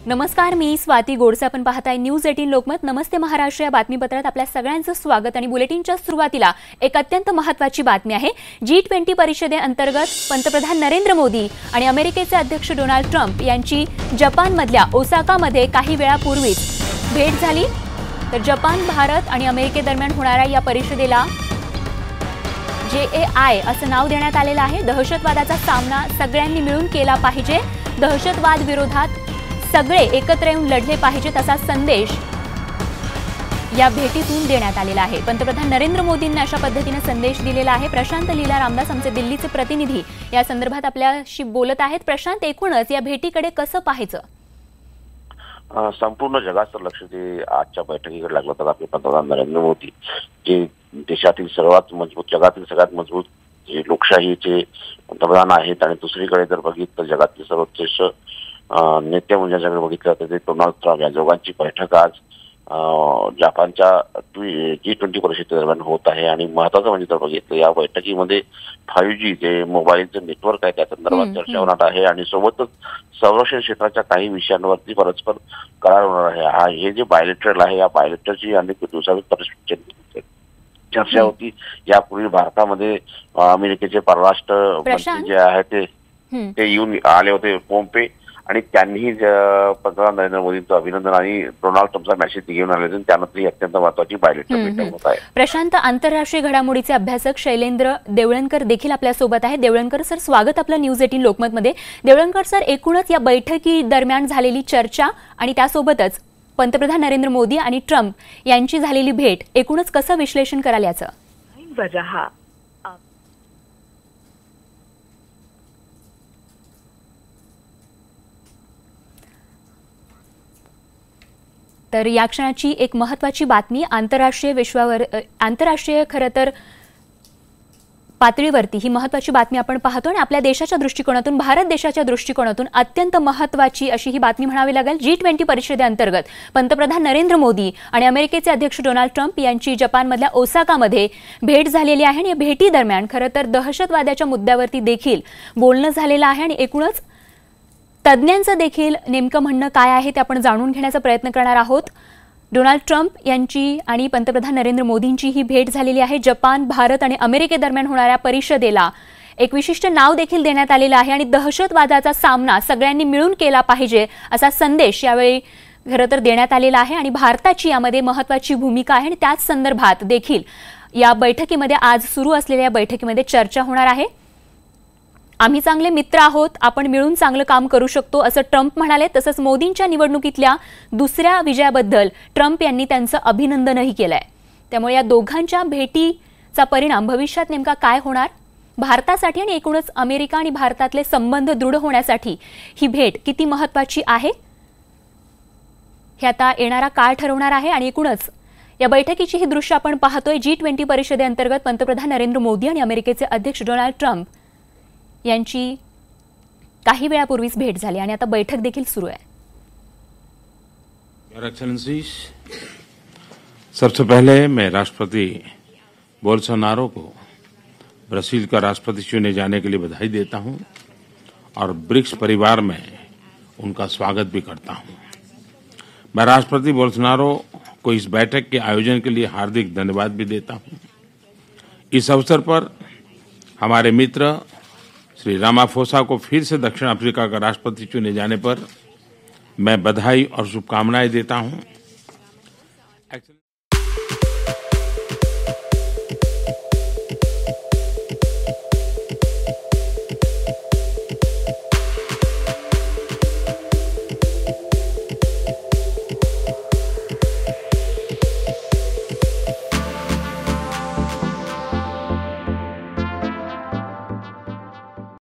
नमस्कार, मी स्वाती गोडसे. आपण पाहताय न्यूज 18 लोकमत. नमस्ते महाराष्ट्र या बातमीपत्रात आपल्या सगळ्यांचं स्वागत. आणि बुलेटिनच्या सुरुवातीला एक अत्यंत महत्त्वाची बातमी आहे. G20 परिषदेअंतर्गत पंतप्रधान नरेंद्र मोदी आणि अमेरिकेचे अध्यक्ष डोनाल्ड ट्रम्प यांची जपानमधल्या ओसाकामध्ये काही वेळापूर्वीच भेट झाली. तर जपान, भारत आणि अमेरिकेदरम्यान होणाऱ्या या परिषदेला JAI असं नाव देण्यात आलेलं आहे. दहशतवादाचा सामना सगळ्यांनी मिळून केला पाहिजे, दहशतवाद विरोधात सगळे एकत्र येऊन लढले पाहिजेत असा संदेश या भेटीतून देण्यात आलेला आहे. पंतप्रधान नरेंद्र मोदींनी अशा पद्धतीने संदेश दिलेला आहे. प्रशांत लीला रामदास आमचे दिल्लीचे प्रतिनिधी या संदर्भात आपल्याशी बोलत आहेत. प्रशांत, एकूणच या भेटीकडे कसं पाहायचं? संपूर्ण जगाचं लक्ष जे आजच्या बैठकीकडे लागलं तर आपले पंतप्रधान नरेंद्र मोदी जे देशातील सर्वात मजबूत, जगातील सगळ्यात मजबूत जे लोकशाहीचे पंतप्रधान आहेत, आणि दुसरीकडे जर बघितलं तर जगातील सर्वोच्च नेते म्हणजे जर बघितलं तर ते डोनाल्ड ट्रम्प या दोघांची बैठक आज जपानच्या G20 परिषदेदरम्यान होत आहे. आणि महत्वाचं म्हणजे जर बघितलं या बैठकीमध्ये 5G जे मोबाईलचं नेटवर्क आहे त्या संदर्भात चर्चा होणार आहे, आणि सोबतच संरक्षण क्षेत्राच्या काही विषयांवरती परस्पर करार होणार आहे. हे जे बायलेटरल आहे, या बायलेटरची अनेक दिवसांनी चर्चा होती. यापूर्वी भारतामध्ये अमेरिकेचे परराष्ट्र मंत्री जे आहे ते येऊन आले होते, पोम्पे, आणि त्यांनीही पंतप्रधान नरेंद्र मोदींचं अभिनंदन आणि डोनाल्ड ट्रम्पचा मेसेज घेऊन आले होते. त्यानंतर ही अत्यंत महत्वाची बायलेटरल बैठक होत आहे. प्रशांत, आंतरराष्ट्रीय घडामोडीचे अभ्यासक शैलेंद्र देवळणकर देखील आपल्यासोबत आहे. देवळणकर सर, स्वागत आपलं न्यूज 18 लोकमतमध्ये. देवळणकर सर, एकूणच या बैठकी दरम्यान झालेली चर्चा आणि त्यासोबतच पंतप्रधान नरेंद्र मोदी आणि ट्रम्प यांची झालेली भेट, एकूणच कसं विश्लेषण कराल याचं? तर या क्षणाची एक महत्त्वाची बातमी, आंतरराष्ट्रीय खरं तर पातळीवरती ही महत्त्वाची बातमी आपण पाहतो. आणि आपल्या देशाच्या दृष्टिकोनातून, भारत देशाच्या दृष्टिकोनातून अत्यंत महत्त्वाची अशी ही बातमी म्हणावी लागेल. G20 परिषदेअंतर्गत पंतप्रधान नरेंद्र मोदी आणि अमेरिकेचे अध्यक्ष डोनाल्ड ट्रम्प यांची जपानमधल्या ओसाकामध्ये भेट झालेली आहे. आणि या भेटीदरम्यान खरं तर दहशतवादाच्या मुद्द्यावरती देखील बोलणं झालेलं आहे. आणि एकूणच तज्ज्ञांचं देखील नेमकं म्हणणं काय आहे ते आपण जाणून घेण्याचा प्रयत्न करणार आहोत. डोनाल्ड ट्रम्प यांची आणि पंतप्रधान नरेंद्र मोदींची ही भेट झालेली आहे. जपान, भारत आणि अमेरिकेदरम्यान होणाऱ्या परिषदेला एक विशिष्ट नाव देखील देण्यात आलेलं आहे. आणि दहशतवादाचा सामना सगळ्यांनी मिळून केला पाहिजे असा संदेश यावेळी खरं तर देण्यात आलेला आहे. आणि भारताची यामध्ये महत्त्वाची भूमिका आहे. आणि त्याच संदर्भात देखील या बैठकीमध्ये, आज सुरू असलेल्या या बैठकीमध्ये चर्चा होणार आहे. आम्ही चांगले मित्र आहोत, आपण मिळून चांगलं काम करू शकतो असं ट्रम्प म्हणाले. तसंच मोदींच्या निवडणुकीतल्या दुसऱ्या विजयाबद्दल ट्रम्प यांनी त्यांचं अभिनंदनही केलंय. त्यामुळे या दोघांच्या भेटीचा परिणाम भविष्यात नेमका काय होणार, भारतासाठी आणि एकूणच अमेरिका आणि भारतातले संबंध दृढ होण्यासाठी ही भेट किती महत्त्वाची आहे हे आता येणारा काळ ठरवणार आहे. आणि एकूणच या बैठकीची ही दृश्य आपण पाहतोय. G20 परिषदेअंतर्गत पंतप्रधान नरेंद्र मोदी आणि अमेरिकेचे अध्यक्ष डोनाल्ड ट्रम्प यांची काही वेळापूर्वीच भेट झाली आणि आता बैठक देखील सुरू आहे. योर एक्सेलेंसीज, सबसे पहले मैं राष्ट्रपति बोल्सोनारो को ब्राजील का राष्ट्रपति चुने जाने के लिए बधाई देता हूं और ब्रिक्स परिवार में उनका स्वागत भी करता हूं. मैं राष्ट्रपति बोल्सोनारो को इस बैठक के आयोजन के लिए हार्दिक धन्यवाद भी देता हूं. इस अवसर पर हमारे मित्र श्री रामाफोसा को फिर से दक्षिण अफ्रीका का राष्ट्रपति चुने जाने पर मैं बधाई और शुभकामनाएं देता हूं.